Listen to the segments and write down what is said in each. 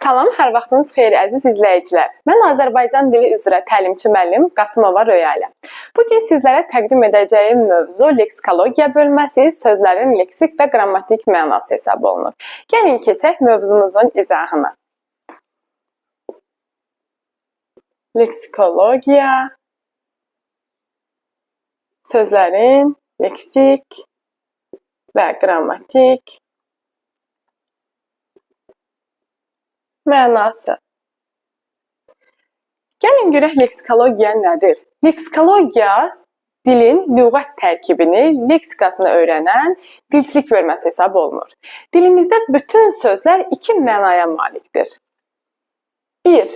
Salam, hər vaxtınız xeyir əziz izləyicilər. Mən Azərbaycan dili üzrə təlimçi müəllim Qasımova Röya ilə. Bugün sizlərə təqdim edəcəyim mövzu leksikologiya bölməsi, sözlərin leksik və qrammatik mənası hesab olunur. Gəlin keçək mövzumuzun izahına. Leksikologiya, sözlərin leksik və qrammatik mənası. Gəlin görək leksikologiya nədir? Leksikologiya dilin lüğət tərkibini, leksikasını öyrənən dilçilik bölməsi hesab olunur. Dilimizdə bütün sözlər iki mənaya malikdir. 1.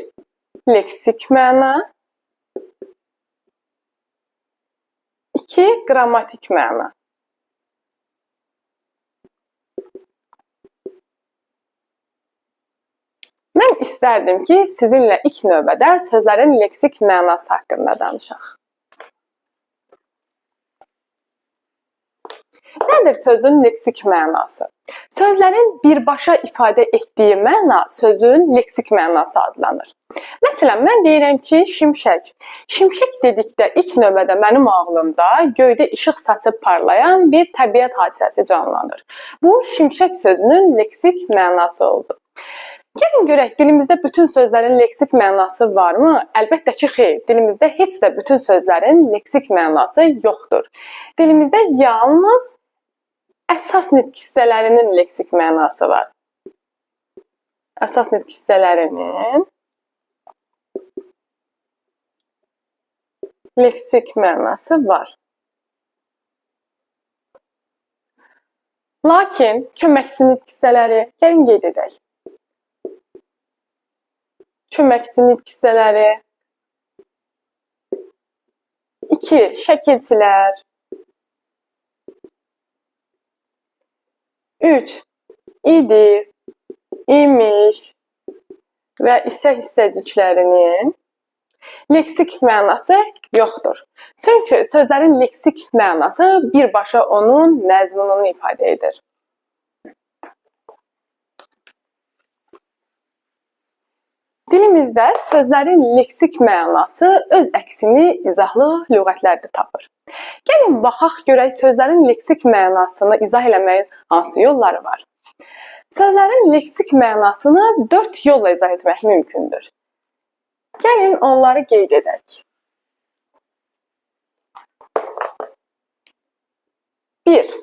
Leksik məna. 2. Qrammatik məna. Mən istərdim ki, sizinlə ilk növbədə sözlərin leksik mənası haqqında danışaq. Nədir sözün leksik mənası? Sözlərin birbaşa ifadə etdiyi məna sözün leksik mənası adlanır. Məsələn, mən deyirəm ki, şimşək. Şimşək dedikdə ilk növbədə mənim ağlımda göydə işıq saçıb parlayan bir təbiət hadisəsi canlanır. Bu, şimşək sözünün leksik mənası oldu. Gəlin görək, dilimizdə bütün sözlərin leksik mənası varmı? Əlbəttə ki, xeyr. Dilimizdə heç də bütün sözlərin leksik mənası yoxdur. Dilimizdə yalnız əsas nitq hissələrinin leksik mənası var. Əsas nitq hissələrinin leksik mənası var. Lakin köməkçi nitq hissələri, gəlin qeyd edək. Köməkçi nitq hissələri. 2. Şəkilçilər. 3. İdi, imiş və isə hissəciklərinin leksik mənası yoxdur. Çünki sözlərin leksik mənası birbaşa onun məzmununu ifadə edir. Dilimizdə sözlərin leksik mənası öz əksini izahlı lüğətlərdə tapır. Gəlin baxaq görək sözlərin leksik mənasını izah eləməyin hansı yolları var. Sözlərin leksik mənasını 4 yolla izah etmək mümkündür. Gəlin onları qeyd edək. 1.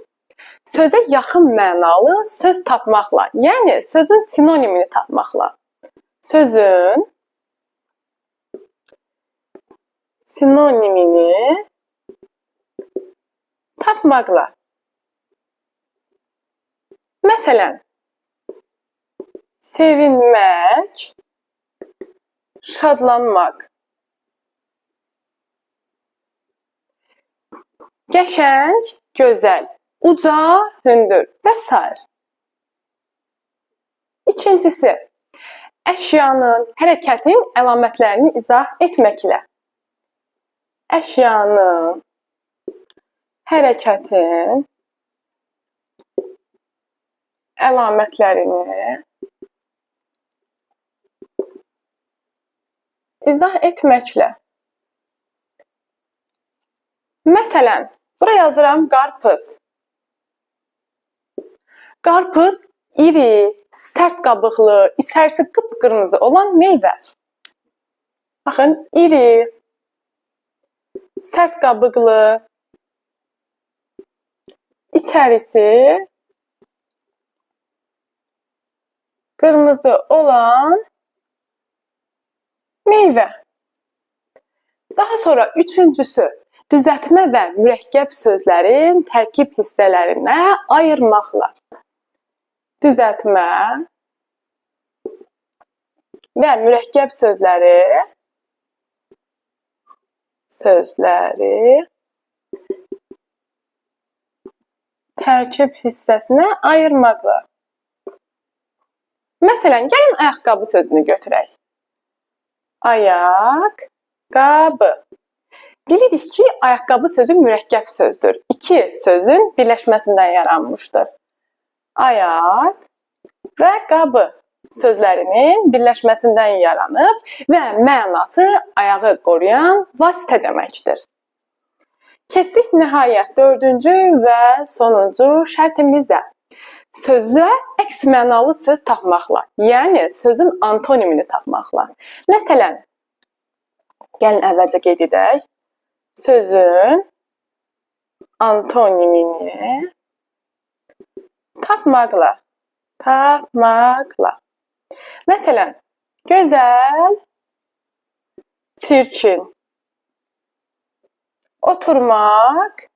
Sözə yaxın mənalı söz tapmaqla, yəni sözün sinonimini tapmaqla. Sözün sinonimini tapmaqla. Məsələn, sevinmək, şadlanmaq. Qəşəng, gözəl, uca, hündür və s. İkincisi, əşyanın, hərəkətin əlamətlərini izah etməklə. Əşyanın, hərəkətin əlamətlərini izah etməklə. Məsələn, buraya yazıram qarpız. Qarpız iri, sərt qabıqlı, içərisi qıpqırmızı olan meyvə. Baxın, iri, sərt qabıqlı, içərisi qırmızı olan meyvə. Daha sonra üçüncüsü, düzəltmə və mürəkkəb sözlərin tərkib hissələrinə ayırmaqla. Düzəltmə və mürəkkəb sözləri tərkib hissəsinə ayırmaqla. Məsələn, gəlin ayaqqabı sözünü götürək. Ayaqqabı. Bilirik ki, ayaqqabı sözü mürəkkəb sözdür. İki sözün birləşməsindən yaranmışdır. Ayaq və qabı. sözlərinin birləşməsindən yaranıb və mənası ayağı qoruyan vasitə deməkdir. Keçdik nəhayət dördüncü və sonuncu şərtimizdə. Sözə əks mənalı söz tapmaqla, yəni sözün antonimini tapmaqla. Məsələn, gəlin əvvəlcə qeyd edək. Sözün antonimini tapmaqla. Məsələn, gözəl, çirkin, oturmaq,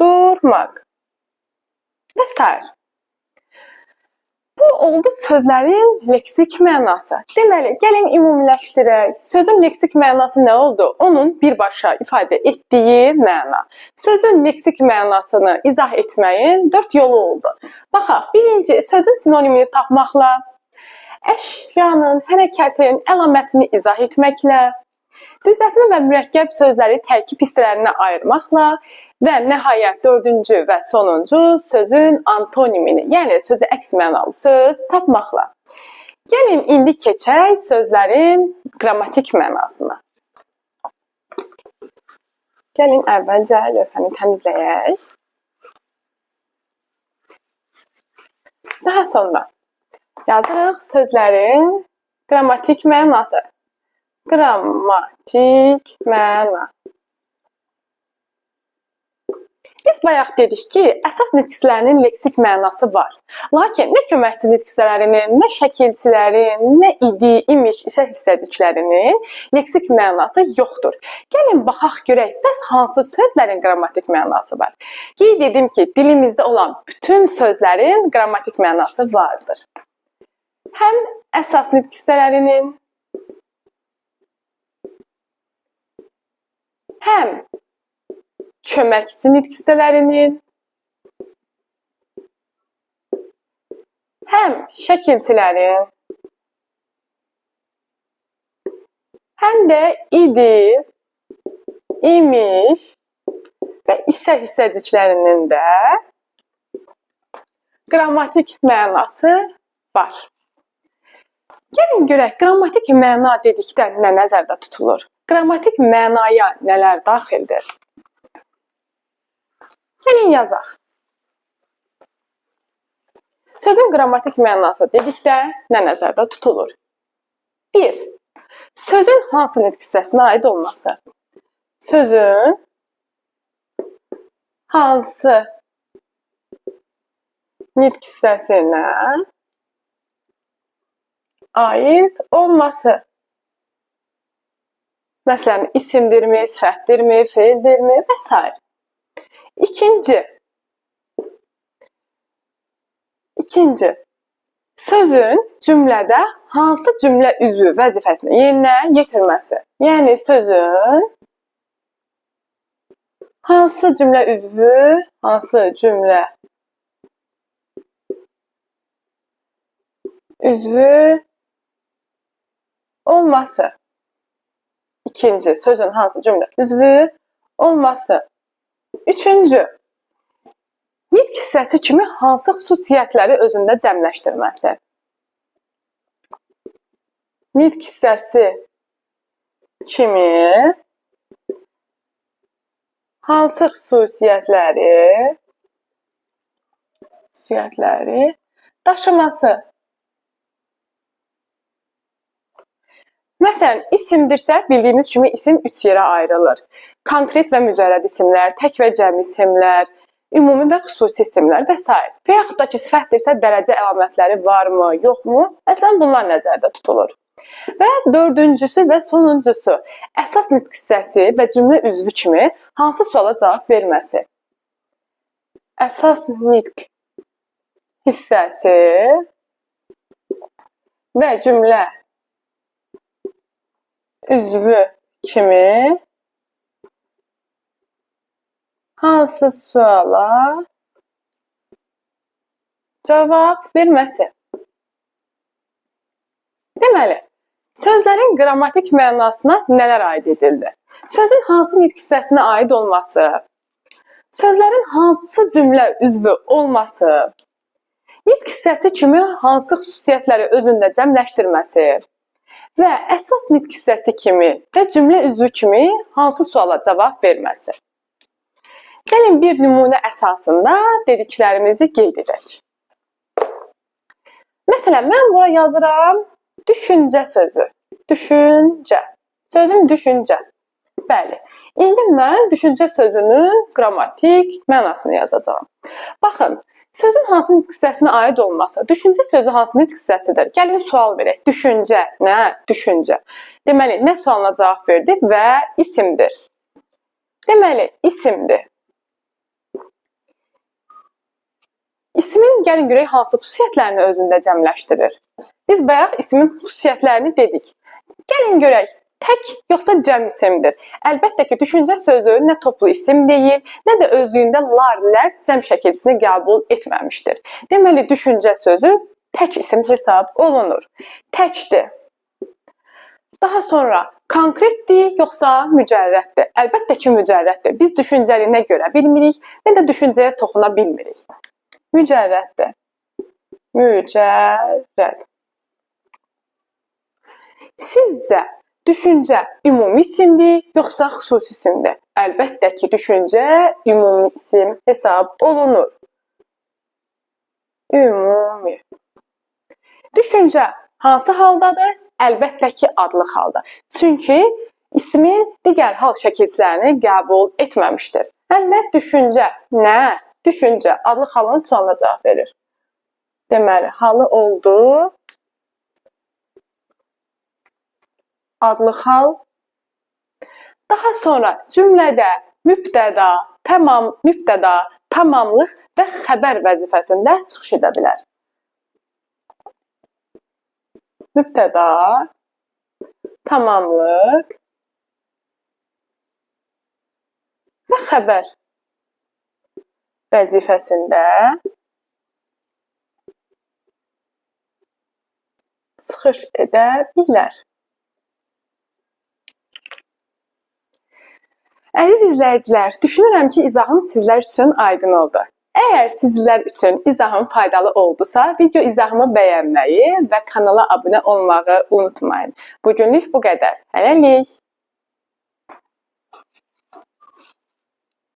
durmaq və s. Bu oldu sözlərin leksik mənası. Deməli, gəlin ümumiləşdirək. Sözün leksik mənası nə oldu? Onun birbaşa ifadə etdiyi məna. Sözün leksik mənasını izah etməyin 4 yolu oldu. Baxaq, birinci, sözün sinonimini tapmaqla, əşyanın, hərəkətin, əlamətini izah etməklə, düzəltmə və mürəkkəb sözləri tərkib hissələrinə ayırmaqla və nəhayət dördüncü və sonuncu sözün antonimini, yəni sözü əks mənalı söz tapmaqla. Gəlin indi keçək sözlərin qrammatik mənasına. Gəlin əvvəlcə lövhəni təmizləyək. Daha sonra yazırıq sözlərin qrammatik mənası. Qrammatik məna. Biz bayaq dedik ki, əsas nitq hissələrinin leksik mənası var. Lakin nə köməkçi nitq hissələrinin, nə şəkilçilərin, nə idi, imiş, işə hissədiklərinin leksik mənası yoxdur. Gəlin baxaq görək, bəs hansı sözlərin qrammatik mənası var? Qeyd edim ki, dilimizdə olan bütün sözlərin qrammatik mənası vardır. Həm əsas nitq hissələrinin, həm köməkçi nitq hissələrinin, həm şəkilçilərin, həm də idi, imiş və işə hissədiklərinin də qrammatik mənası var. Gəlin görək, qrammatik məna dedikdə nə nəzərdə tutulur? Qrammatik mənaya nələr daxildir? Gəlin yazaq. Sözün qrammatik mənası dedikdə nə nəzərdə tutulur? 1. Sözün hansı nitq hissəsinə aid olması? Sözün hansı nitq hissəsinə aid olması? Məsələn, isimdirmi, sifətdirmi, feildirmi və s. İkinci, sözün cümlədə hansı cümlə üzvü vəzifəsini yerinə yetirməsi. Yəni, sözün hansı cümlə üzvü olması. İkinci, sözün hansı cümlə üzvü olması. Üçüncü, nitq hissəsi kimi hansı xüsusiyyətləri özündə cəmləşdirməsi. Nitq hissəsi kimi hansı xüsusiyyətləri daşıması. Məsələn, isimdirsə, bildiyimiz kimi isim 3 yerə ayrılır. Konkret və mücərrəd isimlər, tək və cəm isimlər, ümumi və xüsusi isimlər və s. Və yaxud da ki, sifətdirsə, dərəcə əlamətləri varmı, yoxmu? Məsələn, bunlar nəzərdə tutulur. Və dördüncüsü və sonuncusu, əsas nitq hissəsi və cümlə üzvü kimi hansı suala cavab verməsi. Əsas nitq hissəsi və cümlə üzvü kimi hansı suala cavab verməsi. Deməli, sözlərin qrammatik mənasına nələr aid edildi? Sözün hansı nitq hissəsinə aid olması, Sözlərin hansı cümlə üzvü olması, nitq hissəsi kimi hansı xüsusiyyətləri özündə cəmləşdirməsi və əsas nitq hissəsi kimi və cümlə üzvü kimi hansı suala cavab verməsi. Gəlin bir nümunə əsasında dediklərimizi qeyd edək. Məsələn, mən bura yazıram düşüncə sözü. Düşüncə. Sözüm düşüncə. Bəli. İndi mən düşüncə sözünün qrammatik mənasını yazacağam. Baxın, sözün hansı nitq hissəsinə aid olması, düşüncə sözü hansı nitq hissəsidir? Gəlin sual verək. Düşüncə nə? Düşüncə. Deməli, nə sualına cavab verdik və isimdir. Deməli, isimdir. İsmin gəlin görək hansı xüsusiyyətlərini özündə cəmləşdirir. Biz bayaq ismin xüsusiyyətlərini dedik. Gəlin görək, tək yoxsa cəm isimdir. Əlbəttə ki, düşüncə sözü nə toplu isim deyil, nə də özlüyündə lar-lər cəm şəkilçisini qəbul etməmişdir. Deməli, düşüncə sözü tək isim hesab olunur. Təkdir. Daha sonra, konkretdir yoxsa mücərrəddir? Əlbəttə ki, mücərrəddir. Biz düşüncəni nə görə bilmirik, nə də düşüncəyə toxuna bilmirik. Mücərrəddir. Mücərrəd. Sizcə, düşüncə ümumi isimdir, yoxsa xüsusi isimdir? Əlbəttə ki, düşüncə ümumi isim hesab olunur. Ümumi. Düşüncə hansı haldadır? Əlbəttə ki, adlıq halda. Çünki ismin digər hal şəkilçilərini qəbul etməmişdir. Həm də düşüncə nə? Düşüncə adlıq halının sualına cavab verir. Deməli, halı oldu. Adlıq hal. Daha sonra cümlədə mübtəda, tamamlıq və xəbər vəzifəsində çıxış edə bilər. Mübtəda, tamamlıq və xəbər vəzifəsində çıxış edə bilər. Əziz izləyicilər, düşünürəm ki, izahım sizlər üçün aydın oldu. Əgər sizlər üçün izahım faydalı oldusa, video izahımı bəyənməyi və kanala abunə olmağı unutmayın. Bugünlük bu qədər. Hələlik.